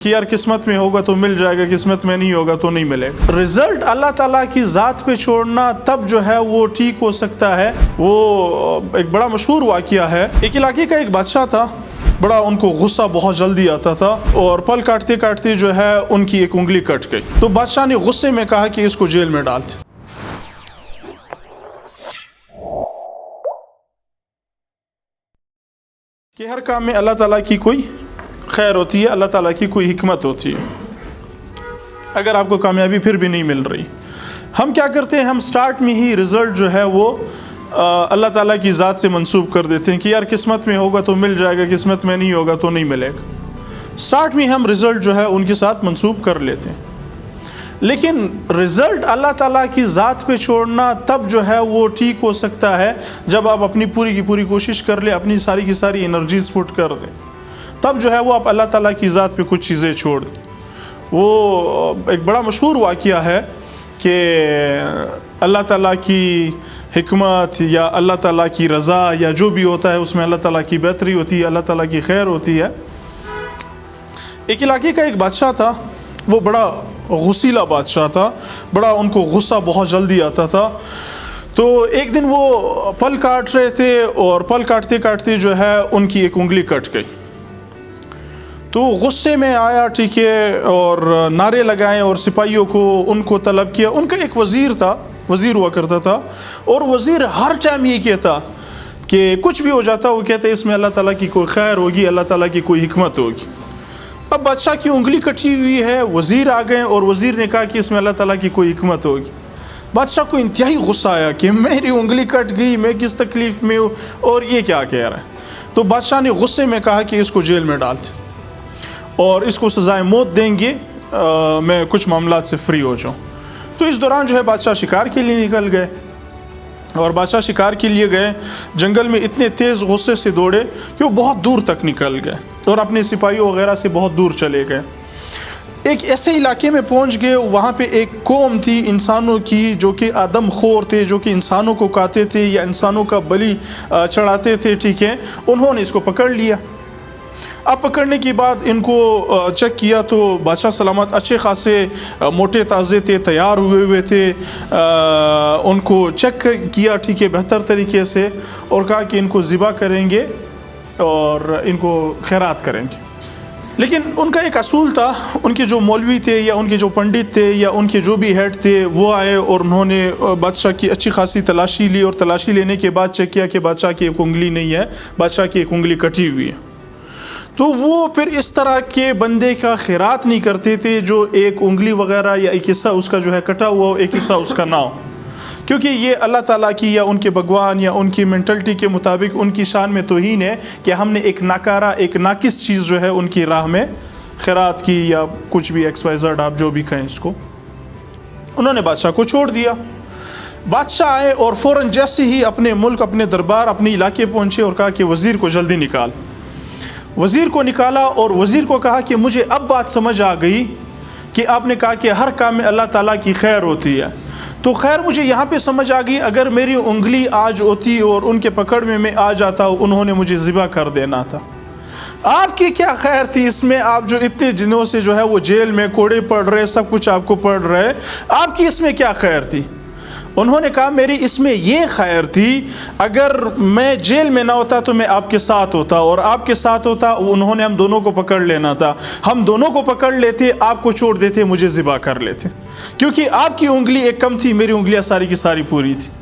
کہ یار قسمت میں ہوگا تو مل جائے گا، قسمت میں نہیں ہوگا تو نہیں ملے گا۔ رزلٹ اللہ تعالیٰ کی ذات پہ چھوڑنا تب جو ہے وہ ٹھیک ہو سکتا ہے۔ وہ ایک بڑا مشہور واقعہ ہے۔ ایک علاقے کا ایک بادشاہ تھا، بڑا ان کو غصہ بہت جلدی آتا تھا اور پل کاٹتے کاٹتے جو ہے ان کی ایک انگلی کٹ گئی۔ تو بادشاہ نے غصے میں کہا کہ اس کو جیل میں ڈال دے۔ کہ ہر کام میں اللہ تعالیٰ کی کوئی خیر ہوتی ہے، اللہ تعالیٰ کی کوئی حکمت ہوتی ہے۔ اگر آپ کو کامیابی پھر بھی نہیں مل رہی، ہم کیا کرتے ہیں، ہم سٹارٹ میں ہی رزلٹ جو ہے وہ اللہ تعالیٰ کی ذات سے منسوب کر دیتے ہیں کہ یار قسمت میں ہوگا تو مل جائے گا، قسمت میں نہیں ہوگا تو نہیں ملے گا۔ سٹارٹ میں ہم رزلٹ جو ہے ان کے ساتھ منسوب کر لیتے ہیں، لیکن رزلٹ اللہ تعالیٰ کی ذات پہ چھوڑنا تب جو ہے وہ ٹھیک ہو سکتا ہے جب آپ اپنی پوری کی پوری کوشش کر لیں، اپنی ساری کی ساری انرجیز پٹ کر دیں، تب جو ہے وہ آپ اللہ تعالیٰ کی ذات پہ کچھ چیزیں چھوڑ دیں۔ وہ ایک بڑا مشہور واقعہ ہے کہ اللہ تعالیٰ کی حکمت یا اللہ تعالیٰ کی رضا یا جو بھی ہوتا ہے اس میں اللہ تعالیٰ کی بہتری ہوتی ہے، اللہ تعالیٰ کی خیر ہوتی ہے۔ ایک علاقے کا ایک بادشاہ تھا، وہ بڑا غصیلا بادشاہ تھا، بڑا ان کو غصہ بہت جلدی آتا تھا۔ تو ایک دن وہ پل کاٹ رہے تھے اور پل کاٹتے کاٹتے جو ہے ان کی ایک انگلی کٹ گئی۔ تو غصے میں آیا، ٹھیک ہے، اور نعرے لگائے اور سپاہیوں کو ان کو طلب کیا۔ ان کا ایک وزیر تھا، وزیر ہوا کرتا تھا، اور وزیر ہر ٹائم یہ کہتا کہ کچھ بھی ہو جاتا وہ کہتا ہے اس میں اللہ تعالیٰ کی کوئی خیر ہوگی، اللہ تعالیٰ کی کوئی حکمت ہوگی۔ اب بادشاہ کی انگلی کٹی ہوئی ہے، وزیر آ گئے اور وزیر نے کہا کہ اس میں اللہ تعالیٰ کی کوئی حکمت ہوگی۔ بادشاہ کو انتہائی غصہ آیا کہ میری انگلی کٹ گئی، میں کس تکلیف میں ہوں اور یہ کیا کہہ رہا ہے۔ تو بادشاہ نے غصے میں کہا کہ اس کو جیل میں ڈال دیں اور اس کو سزائے موت دیں گے، میں کچھ معاملات سے فری ہو جاؤں۔ تو اس دوران جو ہے بادشاہ شکار کے لیے نکل گئے، اور بادشاہ شکار کے لیے گئے، جنگل میں اتنے تیز غصے سے دوڑے کہ وہ بہت دور تک نکل گئے اور اپنے سپاہیوں وغیرہ سے بہت دور چلے گئے۔ ایک ایسے علاقے میں پہنچ گئے، وہاں پہ ایک قوم تھی انسانوں کی جو کہ آدم خور تھے، جو کہ انسانوں کو کاتے تھے یا انسانوں کا بلی چڑھاتے تھے، ٹھیک ہے۔ انہوں نے اس کو پکڑ لیا۔ اب پکڑنے کے بعد ان کو چیک کیا تو بادشاہ سلامت اچھے خاصے موٹے تازے تھے، تیار ہوئے تھے۔ ان کو چیک کیا، ٹھیک ہے، بہتر طریقے سے، اور کہا کہ ان کو ذبح کریں گے اور ان کو خیرات کریں گے۔ لیکن ان کا ایک اصول تھا، ان کے جو مولوی تھے یا ان کے جو پنڈت تھے یا ان کے جو بھی ہیڈ تھے وہ آئے اور انہوں نے بادشاہ کی اچھی خاصی تلاشی لی، اور تلاشی لینے کے بعد چیک کیا کہ بادشاہ کی ایک انگلی نہیں ہے، بادشاہ کی ایک انگلی کٹی ہوئی ہے۔ تو وہ پھر اس طرح کے بندے کا خیرات نہیں کرتے تھے جو ایک انگلی وغیرہ یا ایک حصہ اس کا جو ہے کٹا ہوا ہو، ایک حصہ اس کا نہ ہو، کیونکہ یہ اللہ تعالیٰ کی یا ان کے بھگوان یا ان کی مینٹلٹی کے مطابق ان کی شان میں توہین ہے کہ ہم نے ایک ناکارہ، ایک ناقص چیز جو ہے ان کی راہ میں خیرات کی یا کچھ بھی ایکس وائی زیڈ، آپ جو بھی کہیں اس کو۔ انہوں نے بادشاہ کو چھوڑ دیا۔ بادشاہ آئے اور فوراً جیسے ہی اپنے ملک، اپنے دربار، اپنے علاقے پہنچے اور کہا کہ وزیر کو جلدی نکال۔ وزیر کو نکالا اور وزیر کو کہا کہ مجھے اب بات سمجھ آ گئی کہ آپ نے کہا کہ ہر کام میں اللہ تعالیٰ کی خیر ہوتی ہے، تو خیر مجھے یہاں پہ سمجھ آ گئی، اگر میری انگلی آج ہوتی اور ان کے پکڑ میں آ جاتا، انہوں نے مجھے ذبح کر دینا تھا۔ آپ کی کیا خیر تھی اس میں؟ آپ جو اتنے دنوں سے جو ہے وہ جیل میں کوڑے پڑ رہے، سب کچھ آپ کو پڑ رہے، آپ کی اس میں کیا خیر تھی؟ انہوں نے کہا میری اس میں یہ خیر تھی، اگر میں جیل میں نہ ہوتا تو میں آپ کے ساتھ ہوتا، اور آپ کے ساتھ ہوتا انہوں نے ہم دونوں کو پکڑ لینا تھا، ہم دونوں کو پکڑ لیتے، آپ کو چھوڑ دیتے، مجھے ذبح کر لیتے، کیونکہ آپ کی انگلی ایک کم تھی، میری انگلیاں ساری کی ساری پوری تھی۔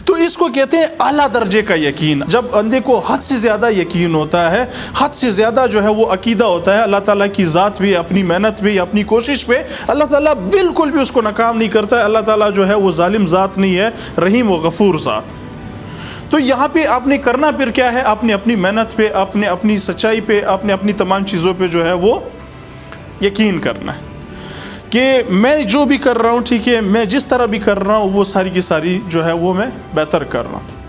تو اس کو کہتے ہیں اعلیٰ درجے کا یقین۔ جب بندے کو حد سے زیادہ یقین ہوتا ہے، حد سے زیادہ جو ہے وہ عقیدہ ہوتا ہے اللہ تعالیٰ کی ذات پہ، اپنی محنت پہ، اپنی کوشش پہ، اللہ تعالیٰ بالکل بھی اس کو ناکام نہیں کرتا ہے۔ اللہ تعالیٰ جو ہے وہ ظالم ذات نہیں ہے، رحیم و غفور ذات۔ تو یہاں پہ آپ نے کرنا پھر کیا ہے، آپ نے اپنی محنت پہ، آپ نے اپنی سچائی پہ، آپ نے اپنی تمام چیزوں پہ جو ہے وہ یقین کرنا ہے کہ میں جو بھی کر رہا ہوں، ٹھیک ہے، میں جس طرح بھی کر رہا ہوں وہ ساری کی ساری جو ہے وہ میں بہتر کر رہا ہوں۔